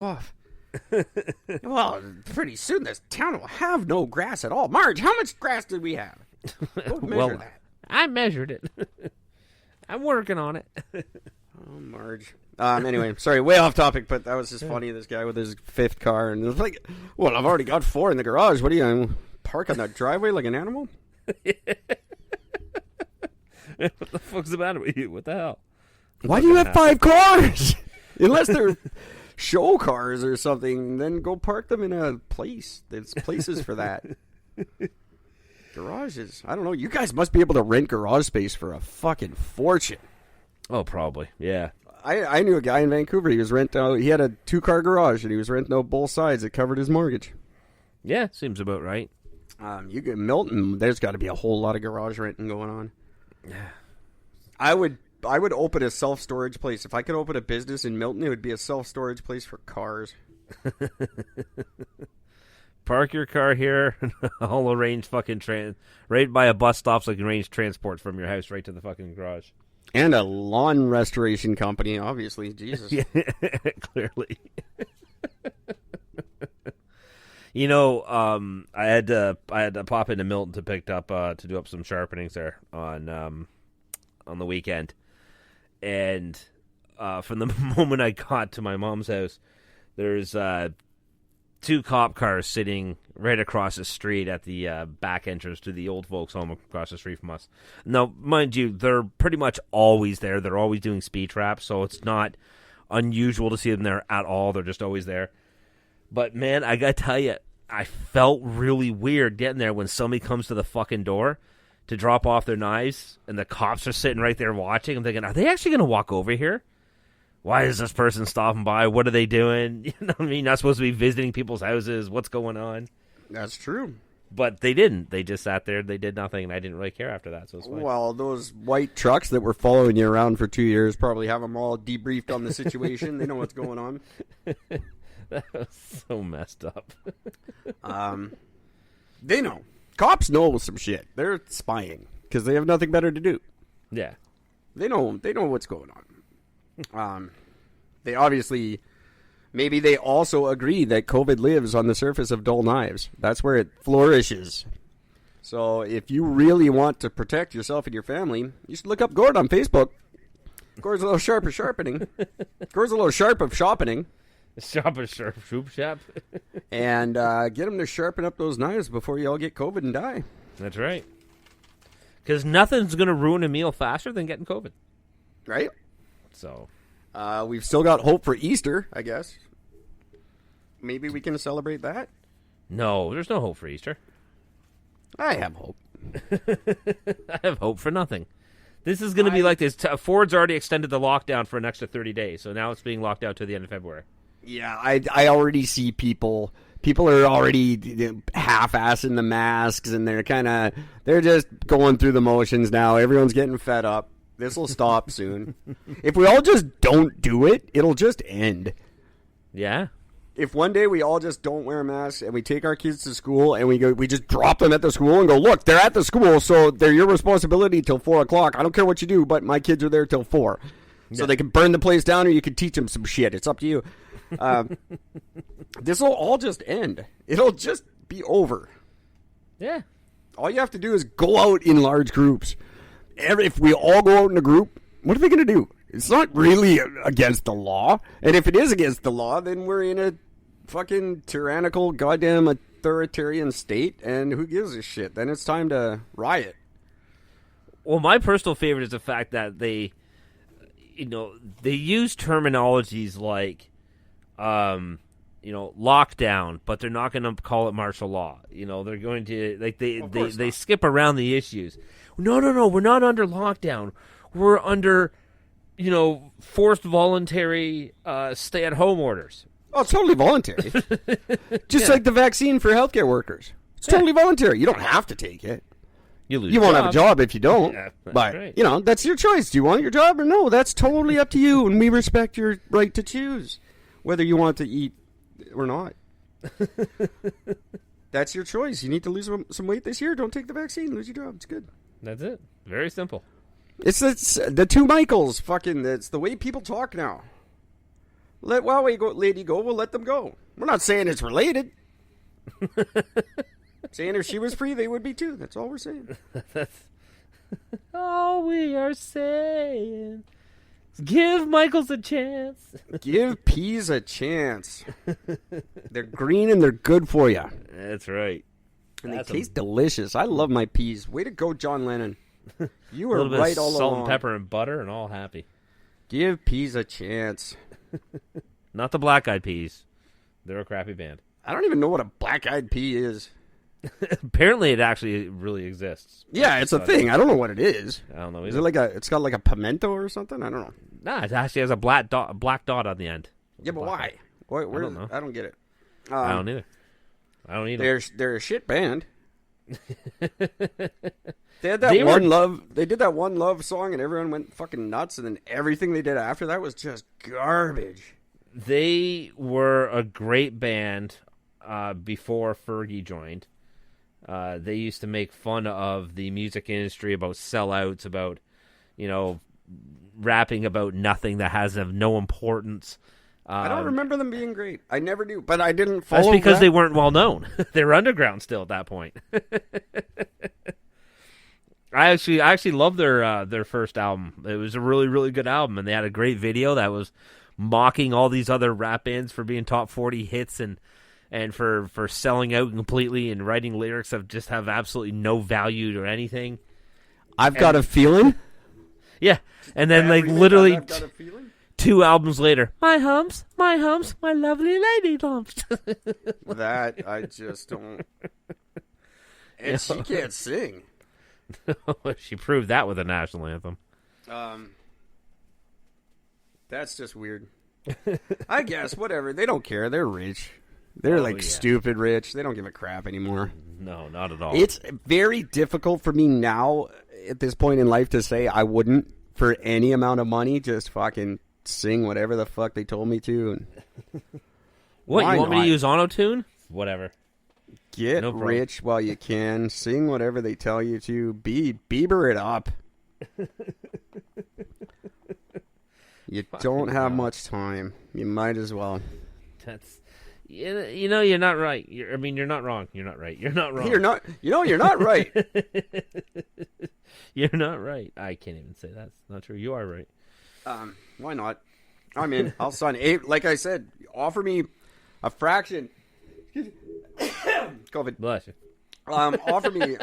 off. Well, pretty soon this town will have no grass at all. Marge, how much grass did we have? Go measure that. I measured it. I'm working on it. Oh, Marge. Anyway, sorry, way off topic, but that was just funny. This guy with his 5th car, and it was like, well, I've already got 4 in the garage. What are you, park on that driveway like an animal? What the fuck's the matter with you? What the hell? Why do you have 5 cars? Unless they're show cars or something, then go park them in a place. There's places for that. Garages. I don't know. You guys must be able to rent garage space for a fucking fortune. Oh, probably. Yeah. I knew a guy in Vancouver. He was renting out. He had a 2-car garage, and he was renting out both sides. It covered his mortgage. Yeah, seems about right. You get Milton. There's got to be a whole lot of garage renting going on. Yeah. I would open a self-storage place. If I could open a business in Milton, it would be a self-storage place for cars. Park your car here. I'll arrange fucking right by a bus stop so I can arrange transport from your house right to the fucking garage. And a lawn restoration company, obviously. Jesus. Yeah, clearly. You know, I had to pop into Milton to do up some sharpenings there on the weekend, and from the moment I got to my mom's house, there's 2 cop cars sitting right across the street at the back entrance to the old folks' home across the street from us. Now, mind you, they're pretty much always there. They're always doing speed traps, so it's not unusual to see them there at all. They're just always there. But, man, I gotta tell you, I felt really weird getting there when somebody comes to the fucking door to drop off their knives, and the cops are sitting right there watching. I'm thinking, are they actually going to walk over here? Why is this person stopping by? What are they doing? You know what I mean? Not supposed to be visiting people's houses. What's going on? That's true. But they didn't. They just sat there. They did nothing, and I didn't really care after that. So it's fine. Well, those white trucks that were following you around for 2 years probably have them all debriefed on the situation. They know what's going on. That was so messed up. They know. Cops know some shit. They're spying because they have nothing better to do. Yeah. They know what's going on. They obviously, maybe they also agree that COVID lives on the surface of dull knives. That's where it flourishes. So if you really want to protect yourself and your family, you should look up Gord on Facebook. Gord's a little sharp of sharpening. Gord's a little sharp of sharpening. Shoop shop. And get them to sharpen up those knives before you all get COVID and die. That's right. Because nothing's going to ruin a meal faster than getting COVID. Right? So, we've still got hope for Easter, I guess. Maybe we can celebrate that? No, there's no hope for Easter. I have hope. I have hope for nothing. This is going to be like this. Ford's already extended the lockdown for an extra 30 days, so now it's being locked out to the end of February. Yeah, I already see people. People are already half-assing the masks, and they're just going through the motions now. Everyone's getting fed up. This will stop soon. If we all just don't do it, it'll just end. Yeah. If one day we all just don't wear masks and we take our kids to school and we just drop them at the school and go, look, they're at the school, so they're your responsibility till 4 o'clock. I don't care what you do, but my kids are there till 4. So they can burn the place down or you can teach them some shit. It's up to you. This will all just end. It'll just be over. Yeah. All you have to do is go out in large groups. If we all go out in a group, what are they going to do? It's not really against the law. And if it is against the law, then we're in a fucking tyrannical, goddamn authoritarian state. And who gives a shit? Then it's time to riot. Well, my personal favorite is the fact that they use terminologies like, lockdown, but they're not going to call it martial law. They're going to they skip around the issues. No, we're not under lockdown. We're under, forced voluntary stay-at-home orders. Oh, it's totally voluntary. Just like the vaccine for healthcare workers. It's totally voluntary. You don't have to take it. You won't have a job if you don't. Yeah, but, right. That's your choice. Do you want your job or no? That's totally up to you, and we respect your right to choose whether you want to eat or not. That's your choice. You need to lose some weight this year. Don't take the vaccine. Lose your job. It's good. That's it. Very simple. It's the two Michaels. It's the way people talk now. Let Huawei lady go. We'll let them go. We're not saying it's related. Saying if she was free, they would be too. That's all we're saying. All we are saying is give Michaels a chance. Give peas a chance. They're green and they're good for you. That's right. And they taste delicious. I love my peas. Way to go, John Lennon. You were a little bit right of all salt along. and pepper and butter and all happy. Give peas a chance. Not the Black Eyed Peas. They're a crappy band. I don't even know what a black-eyed pea is. Apparently, it actually really exists. Yeah, it's a thing. I don't know what it is. I don't know. Is it like it's got like a pimento or something? I don't know. Nah, it actually has a black dot on the end. Yeah, but why? Where, I don't know. I don't get it. I don't either. They're a shit band. They had that One Love. They did that One Love song, and everyone went fucking nuts. And then everything they did after that was just garbage. They were a great band before Fergie joined. They used to make fun of the music industry about sellouts, about, rapping about nothing that has of no importance. I don't remember them being great. I never do, but I didn't follow. That's because they weren't well known. They were underground still at that point. I actually loved their first album. It was a really, really good album, and they had a great video that was mocking all these other rap bands for being top 40 hits and for selling out completely and writing lyrics that just have absolutely no value or anything. I've got a feeling. Yeah, and then literally 2 albums later, my humps, my lovely lady lumps. That I just don't. And she can't sing. She proved that with a national anthem. That's just weird. I guess, whatever. They don't care. They're rich. They're stupid rich. They don't give a crap anymore. No, not at all. It's very difficult for me now at this point in life to say I wouldn't, for any amount of money, just fucking sing whatever the fuck they told me to. What, you want me to use auto-tune? Whatever. Get rich while you can. Sing whatever they tell you to. Bieber it up. You don't have much time. You might as well. That's, you're not right. You're not wrong. You're not right. You're not wrong. You're not. You're not right. You're not right. I can't even say that's not true. You are right. Why not? I'm in. I'll sign. Like I said, offer me a fraction. COVID. Bless you. Offer me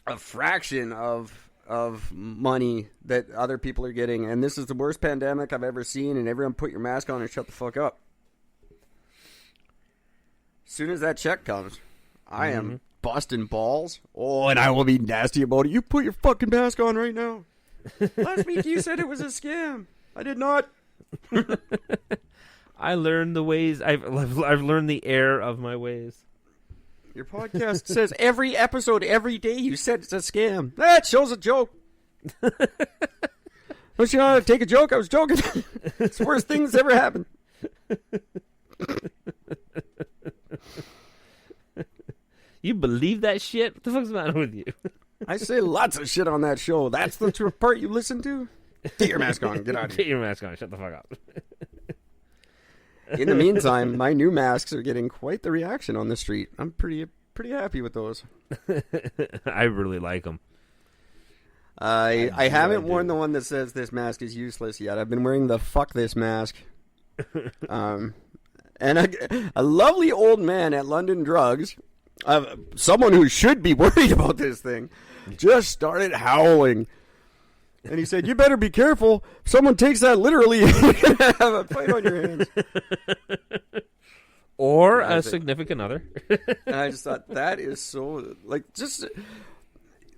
a fraction of money that other people are getting, and this is the worst pandemic I've ever seen, and everyone put your mask on and shut the fuck up. As soon as that check comes, I am busting balls. Oh, and I will be nasty about it. You put your fucking mask on right now. Last week you said it was a scam. I did not. I learned the ways. I've learned the error of my ways. Your podcast says every episode, every day, you said it's a scam. That show's a joke. Don't you know how to take a joke? I was joking. It's the worst thing that's ever happened. You believe that shit? What the fuck's the matter with you? I say lots of shit on that show. That's the part you listen to? Get your mask on. Get out of here. Get your mask on. Shut the fuck up. In the meantime, my new masks are getting quite the reaction on the street. I'm pretty happy with those. I really like them. I haven't worn the one that says this mask is useless yet. I've been wearing the fuck this mask. And a lovely old man at London Drugs, someone who should be worried about this thing, just started howling. And he said, "You better be careful. If someone takes that literally, you're going to have a fight on your hands." Or a significant other. And I just thought, that is so, just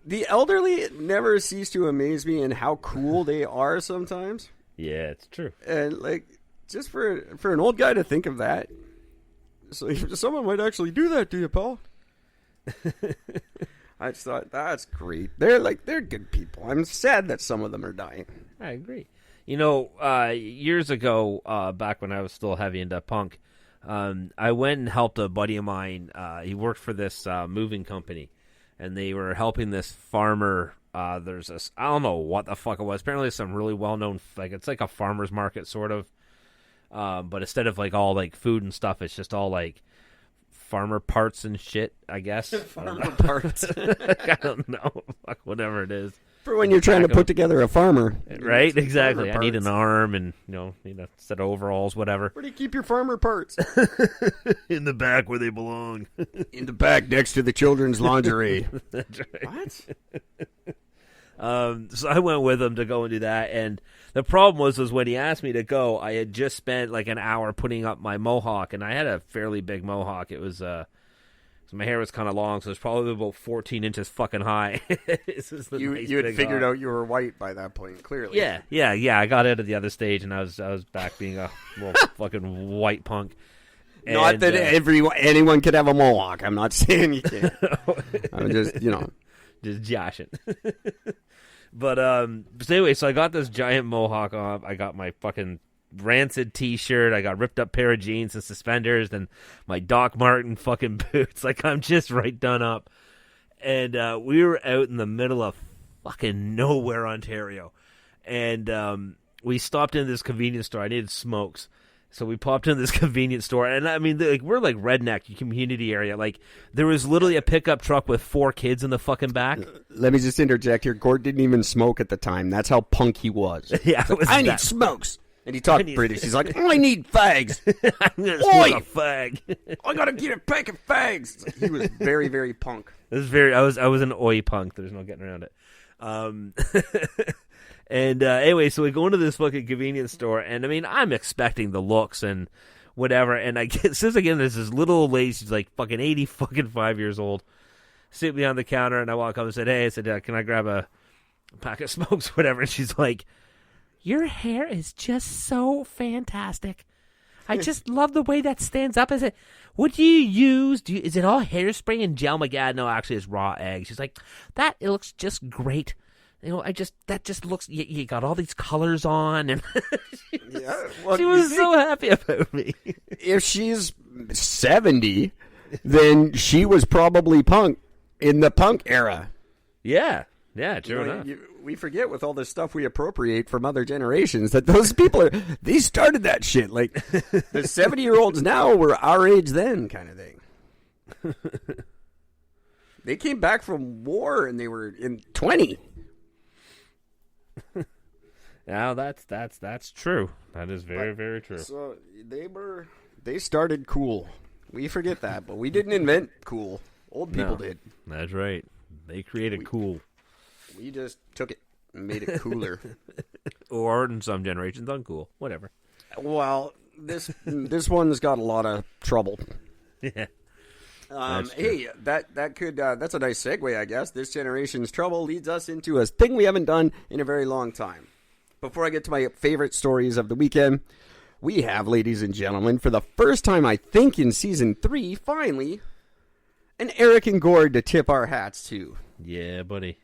the elderly never cease to amaze me in how cool they are sometimes. Yeah, it's true. And, just for an old guy to think of that. So someone might actually do that to you, Paul. I just thought, that's great. They're good people. I'm sad that some of them are dying. I agree. Years ago, back when I was still heavy into punk, I went and helped a buddy of mine. He worked for this moving company, and they were helping this farmer there's this, I don't know what the fuck it was. Apparently some really well-known, like, it's like a farmer's market sort of. But instead of like all like food and stuff, it's just all like farmer parts and shit, I guess. Farmer parts. I don't know. Fuck, whatever it is. For when you're trying to put together a farmer. Right? Exactly. I need parts. an arm and, need a set of overalls, whatever. Where do you keep your farmer parts? In the back where they belong. In the back next to the children's lingerie. That's right. What? So I went with him to go and do that, and the problem was when he asked me to go, I had just spent like an hour putting up my mohawk, and I had a fairly big mohawk. It was, so my hair was kind of long, so it was probably about 14 inches fucking high. You had figured out you were white by that point, clearly. Yeah. I got out of the other stage, and I was back being a little fucking white punk. Not that anyone could have a mohawk. I'm not saying you can't. I'm just, just joshing. But anyway, so I got this giant mohawk on. I got my fucking Rancid t-shirt. I got ripped up pair of jeans and suspenders, and my Doc Marten fucking boots. Like, I'm just right done up. And we were out in the middle of fucking nowhere, Ontario. And we stopped in this convenience store. I needed smokes. So we popped in this convenience store, and I mean, we're like redneck community area. Like, there was literally a pickup truck with 4 kids in the fucking back. Let me just interject here. Gord didn't even smoke at the time. That's how punk he was. Yeah, it was I need smokes. And he talked British. He's like, I need fags. I'm going to smoke a fag. I got to get a pack of fags. He was very, very punk. It was I was an oi punk. There's no getting around it. And anyway, so we go into this fucking convenience store, and I mean, I'm expecting the looks and whatever, and I get, since again, there's this little old lady, she's like fucking 5 years old, sitting behind the counter, and I walk up and said, hey, I said, can I grab a pack of smokes, whatever, and she's like, your hair is just so fantastic. I just love the way that stands up. What do you use? Is it all hairspray and gel? My God, no, actually it's raw eggs. She's like, it looks just great. That just looks, you got all these colors on, and she was so happy about me. If she's 70, then she was probably punk in the punk era. Yeah, true enough. We forget with all this stuff we appropriate from other generations that those people they started that shit. Like, the 70-year-olds now were our age then, kind of thing. They came back from war and they were in 20. Now that's true. That is very, very true. So they started cool. We forget that, but we didn't invent cool. Old people did. That's right. They created cool. We just took it and made it cooler. Or in some generations, uncool. Whatever. Well, this one's got a lot of trouble. Yeah. Hey, that could that's a nice segue, I guess. This generation's trouble leads us into a thing we haven't done in a very long time. Before I get to my favorite stories of the weekend, we have, ladies and gentlemen, for the first time I think in season 3, finally, an Eric and Gord to tip our hats to. Yeah, buddy.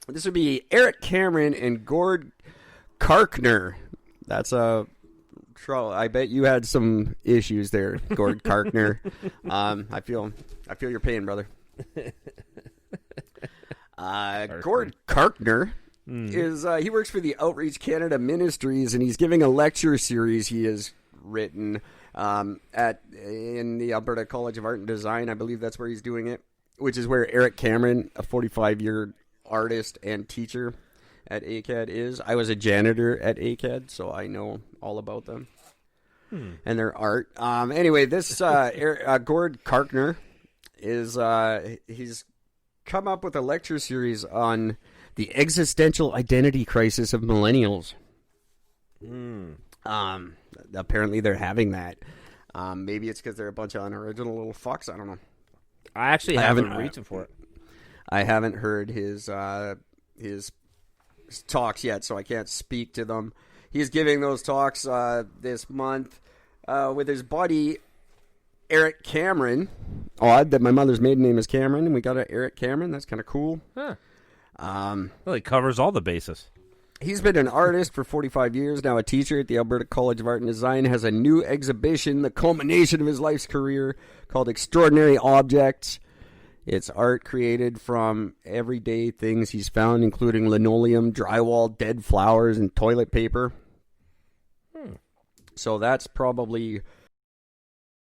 This would be Eric Cameron and Gord Karkner. That's a trouble. I bet you had some issues there, Gord Karkner. I feel your pain, brother. Gord Karkner is he works for the Outreach Canada Ministries, and he's giving a lecture series he has written in the Alberta College of Art and Design. I believe that's where he's doing it, which is where Eric Cameron, a 45-year artist and teacher at ACAD, is. I was a janitor at ACAD, so I know all about them and their art. Anyway, this Gord Karkner is he's come up with a lecture series on the existential identity crisis of millennials. Apparently they're having that. Maybe it's because they're a bunch of unoriginal little fucks. I don't know. I actually haven't reached for it. I haven't heard his talks yet, so I can't speak to them. He's giving those talks this month with his buddy Eric Cameron. Odd that my mother's maiden name is Cameron, and we got an Eric Cameron. That's kind of cool. Huh. Well, he covers all the bases. He's been an artist for 45 years, now a teacher at the Alberta College of Art and Design, has a new exhibition, the culmination of his life's career, called Extraordinary Objects. It's art created from everyday things he's found, including linoleum, drywall, dead flowers, and toilet paper. So that's probably